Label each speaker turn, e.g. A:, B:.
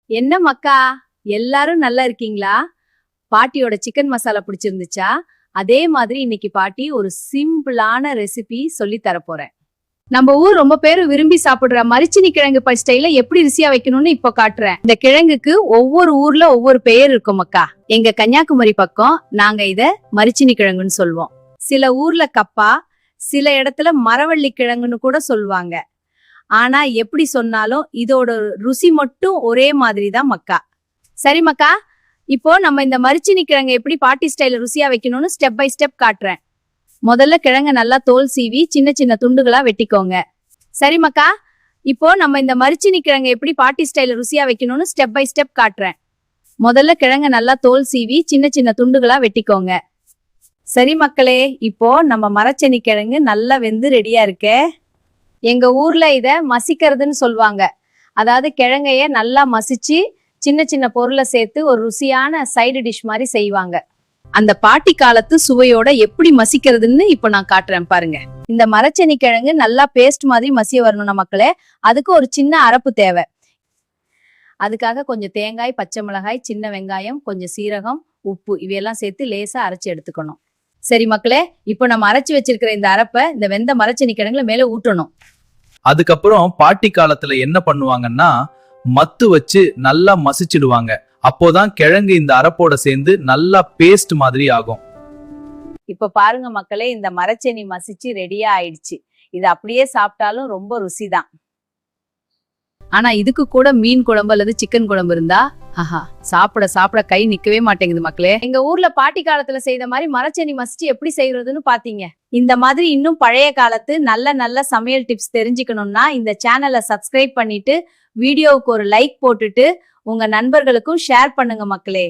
A: என்ன மக்கா, எல்லாரும் நல்லா இருக்கீங்களா? பாட்டியோட சிக்கன் மசாலா பிடிச்சிருந்துச்சா? அதே மாதிரி இன்னைக்கு பாட்டி ஒரு சிம்பிளான ரெசிபி சொல்லி தரப்போறேன். நம்ம ஊர் ரொம்ப பேரு விரும்பி சாப்பிடுற மரிச்சினி கிழங்கு ஸ்டைல எப்படி ருசியா வைக்கணும்னு இப்ப காட்டுறேன். இந்த கிழங்குக்கு ஒவ்வொரு ஊர்ல ஒவ்வொரு பெயர் இருக்கும் மக்கா. எங்க கன்னியாகுமரி பக்கம் நாங்க இத மரிச்சினி கிழங்குன்னு சொல்லுவோம். சில ஊர்ல கப்பா, சில இடத்துல மரவள்ளி கிழங்குன்னு கூட சொல்லுவாங்க. ஆனா எப்படி சொன்னாலும் இதோட ருசி மட்டும் ஒரே மாதிரி தான் மக்கா. சரி மக்கா, இப்போ நம்ம இந்த மரிச்சினி கிழங்க எப்படி பாட்டி ஸ்டைல ருசியா வைக்கணும்னு ஸ்டெப் பை ஸ்டெப் காட்டுறேன். முதல்ல கிழங்க நல்லா தோல் சீவி சின்ன சின்ன துண்டுகளா வெட்டிக்கோங்க. சரி மக்கா, இப்போ நம்ம இந்த மரிச்சினி கிழங்க எப்படி பாட்டி ஸ்டைல ருசியா வைக்கணும்னு ஸ்டெப் பை ஸ்டெப் காட்டுறேன். முதல்ல கிழங்க நல்லா தோல் சீவி சின்ன சின்ன துண்டுகளா வெட்டிக்கோங்க. சரி மக்களே, இப்போ நம்ம மரச்சனி கிழங்கு நல்லா வெந்து ரெடியா இருக்கே. எங்க ஊர்ல இத மசிக்கிறதுன்னு சொல்லுவாங்க. அதாவது கிழங்கைய நல்லா மசிச்சு சின்ன சின்ன பொருளை சேர்த்து ஒரு ருசியான சைடு டிஷ் மாதிரி செய்வாங்க. அந்த பாட்டி காலத்து சுவையோட எப்படி மசிக்கிறதுன்னு இப்ப நான் காட்டுறேன் பாருங்க. இந்த மரச்சனி கிழங்கு நல்லா பேஸ்ட் மாதிரி மசிய வரணும் மக்களே. அதுக்கு ஒரு சின்ன அரப்பு தேவை. அதுக்காக கொஞ்சம் தேங்காய், பச்சை மிளகாய், சின்ன வெங்காயம், கொஞ்சம் சீரகம், உப்பு இவையெல்லாம் சேர்த்து லேசா அரைச்சு எடுத்துக்கணும். சரி மக்களே, இப்போ நம்ம அரைச்சு வச்சிருக்கிற இந்த அரப்பை இந்த வெந்த மரச்சனி கிழங்குல மேல ஊட்டணும்.
B: அதுக்கப்புறம் பாட்டி காலத்துல என்ன பண்ணுவாங்கன்னா மத்து வச்சு நல்லா மசிச்சிடுவாங்க. அப்போதான் கிழங்கு இந்த அரப்போட சேர்ந்து நல்லா பேஸ்ட் மாதிரி ஆகும்.
A: இப்ப பாருங்க மக்களே, இந்த மரச்சனி மசிச்சு ரெடியா ஆயிடுச்சு. இது அப்படியே சாப்பிட்டாலும் ரொம்ப ருசிதான். ஆனா இதுக்கு கூட மீன் குழம்பு அல்லது சிக்கன் குழம்பு இருந்தா சாப்பிட சாப்பிட கை நிக்கவே மாட்டேங்குது மக்களே. எங்க ஊர்ல பாட்டி காலத்துல செய்த மாதிரி மரச்சனி மசிச்சு எப்படி செய்யறதுன்னு பாத்தீங்க. இந்த மாதிரி இன்னும் பழைய காலத்து நல்ல நல்ல சமையல் டிப்ஸ் தெரிஞ்சுக்கணும்னா இந்த சேனலை சப்ஸ்கிரைப் பண்ணிட்டு வீடியோவுக்கு ஒரு லைக் போட்டுட்டு உங்க நண்பர்களுக்கும் ஷேர் பண்ணுங்க மக்களே.